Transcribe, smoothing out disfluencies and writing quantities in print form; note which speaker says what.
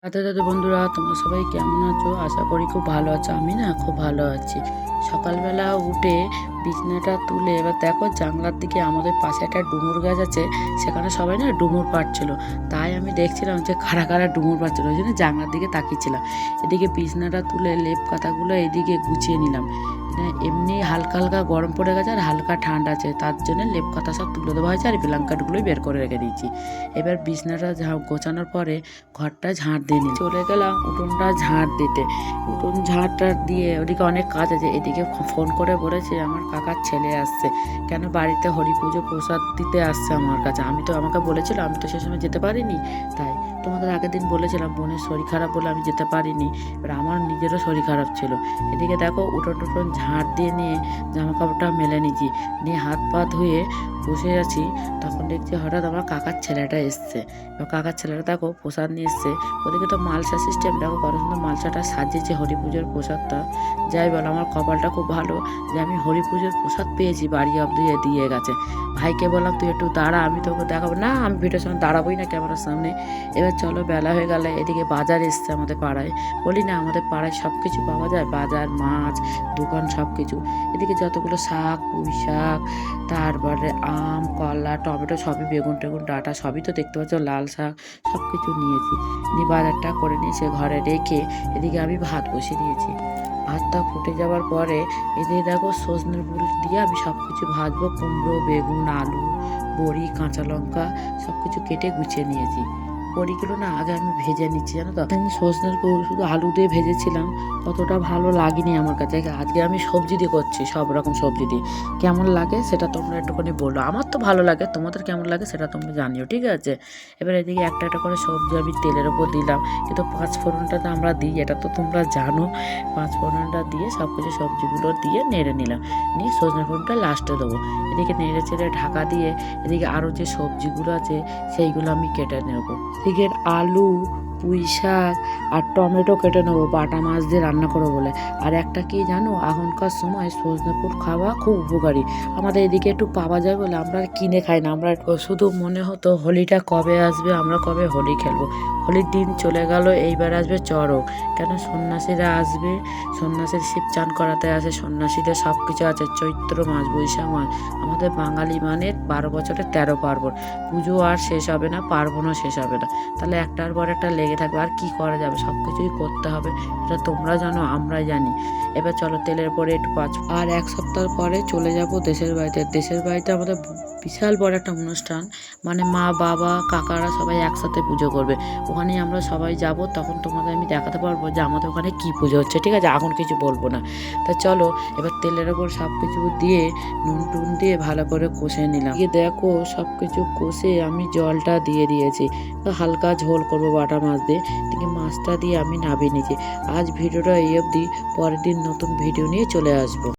Speaker 1: রাধে রাধে বন্ধুরা, তোমরা সবাই কেমন আছো? আশা করি খুব ভালো আছো। আমি না খুব ভালো আছি। সকালবেলা উঠে বিছনাটা তুলে এবার দেখো জানলার দিকে আমাদের পাশে একটা ডুমুর গাছ আছে, সেখানে সবাই না ডুমুর পাড়ছিল। তাই আমি দেখছিলাম যে কারা কারা ডুমুর পাড়ছিল, ওই জন্য জানলার দিকে তাকিয়েছিলাম। এদিকে বিছনাটা তুলে লেপ কাঁথাগুলো এদিকে গুছিয়ে নিলাম। এমনি হালকা হালকা গরম পড়ে গেছে আর হালকা ঠান্ডা আছে, তার জন্য লেপ কাঁথা সব তুলে দেওয়া হয়েছে আর ব্ল্যাঙ্কেটগুলোই বের করে রেখে দিয়েছি। এবার বিছনাটা গোছানোর পরে ঘরটা ঝাঁট দিয়ে নিই। চলে গেলাম উঠোনটা ঝাঁট দিতে। উঠোন ঝাঁটটা দিয়ে ওদিকে অনেক কাজ আছে। এদিকে ফোন করে বলেছে আমার কাকার ছেলে আসছে, কেন বাড়িতে হরি পুজো প্রসাদ দিতে আসছে আমার কাছে। আমাকে বলেছিল, আমি তো সে সময় যেতে পারিনি। তাই তোমাদের আগের দিন বলেছিলাম বোনের শরীর খারাপ বলে আমি যেতে পারিনি। এবার আমার নিজেরও শরীর খারাপ ছিল। এদিকে দেখো উঠোন টুটন ঝাঁট দিয়ে নিয়ে জামা কাপড়টা মেলে নিয়েছি, নিয়ে হাত পা ধুয়ে বসে আছি। তখন দেখছি হঠাৎ আমার কাকার ছেলেটা এসছে। কাকার ছেলেটা দেখো প্রসাদ নিয়ে এসছে। ওদিকে তো মালসা সিস্টেম, দেখো কত সুন্দর মালসাটা সাজিয়েছে হরি পুজোর প্রসাদটা। যাই বলো, আমার কপালটা খুব ভালো যে আমি হরি পুজোর প্রসাদ পেয়েছি, বাড়ি অব্দি দিয়ে গেছে। ভাইকে বললাম তুই একটু দাঁড়া, আমি তোকে দেখাবো। না, আমি ভিডিওর সামনে দাঁড়াবোই না ক্যামেরার সামনে। এবার চলো, বেলা হয়ে গেলে এদিকে বাজার এসছে আমাদের পাড়ায়। বলি না আমাদের পাড়ায় সব কিছু পাওয়া যায়, বাজার, মাছ, দোকান, সব কিছু। এদিকে যতগুলো শাক, পুঁই শাক, তারপরে আম, কলা, টমেটো, সবই, বেগুন টেগুন, ডাঁটা, সবই তো দেখতে পাচ্ছ, লাল শাক, সব কিছু নিয়েছি। নিয়ে বাজারটা করে নিয়ে সে ঘরে রেখে এদিকে আমি ভাত বসিয়ে দিয়েছি। ভাতটা ফুটে যাওয়ার পরে এদিকে দেখো সজনের ফুল দিয়ে আমি সব কিছু ভাজবো। কুমড়ো, বেগুন, আলু, বড়ি, কাঁচা লঙ্কা সব কিছু কেটে গুছিয়ে নিয়েছি। বড়িগুলো না আগে আমি ভেজে নিচ্ছি, জানো তো। সজনের ফুল শুধু আলু দিয়ে ভেজেছিলাম, অতটা ভালো লাগেনি আমার কাছে। আজকে আমি সবজি দিয়ে করছি, সব রকম সবজি দিয়ে। কেমন লাগে সেটা তোমরা একটুখানি বলো। আমার তো ভালো লাগে, তোমাদের কেমন লাগে সেটা তোমরা জানিও, ঠিক আছে? এবার এদিকে একটা একটা করে সবজি আমি তেলের ওপর দিলাম। কিন্তু পাঁচ ফোড়নটা তো আমরা দিই, এটা তো তোমরা জানো। পাঁচ ফোড়নটা দিয়ে সব কিছু সবজিগুলো দিয়ে নেড়ে নিলাম, নিয়ে সজনে ফোড়নটা লাস্টে দেবো। এদিকে নেড়ে চেড়ে ঢাকা দিয়ে এদিকে আরও যে সবজিগুলো আছে সেইগুলো আমি কেটে নেবো। এদিকে আলু, পুঁই শাক আর টমেটো কেটে নেবো, বাটা মাছ দিয়ে রান্না করবো বলে। আর একটা কি জানো, এখনকার সময় সজনে ফুল খাওয়া খুব উপকারী। আমাদের এদিকে একটু পাওয়া যায় বলে আমরা কিনে খাই না। আমরা শুধু মনে হতো হোলিটা কবে আসবে, আমরা কবে হোলি খেলবো। হোলির দিন চলে গেল, এইবার আসবে চড়ক। কেন সন্ন্যাসীরা আসবে, সন্ন্যাসীর শিব চান করাতে আসে, সন্ন্যাসীদের সব কিছু আছে। চৈত্র মাস, বৈশাখ মাস, আমাদের বাঙালি মানে 12 বছরে 13 পার্বণ। পুজো আর শেষ হবে না, পার্বণও শেষ হবে না। তাহলে একটার পর একটা লেগে থাকবে, আর কি করা যাবে, সব কিছুই করতে হবে। এটা তোমরা জানো, আমরাই জানি। এবার চলো তেলের পরে একটু আর 1 সপ্তাহ পরে চলে যাব দেশের বাড়িতে। দেশের বাড়িতে আমাদের বিশাল বড় একটা অনুষ্ঠান, মানে মা, বাবা, কাকারা সবাই একসাথে পুজো করবে। ওখানেই আমরা সবাই যাব, তখন তোমাদের আমি দেখাতে পারবো যে আমাদের ওখানে কী পুজো হচ্ছে, ঠিক আছে? এখন কিছু বলবো না। তা চলো, এবার তেলের ওপর সব কিছু দিয়ে নুন টুন দিয়ে ভালো করে কষে নিলাম। দেখো সব কিছু কষে আমি জলটা দিয়ে দিয়েছি। তো হালকা ঝোল করবো বাটা মাছ দিয়ে। এদিকে মাছটা দিয়ে আমি নামিয়ে নিয়েছি। আজ ভিডিওটা এই অবধি, পরের দিন নতুন ভিডিও নিয়ে চলে আসবো।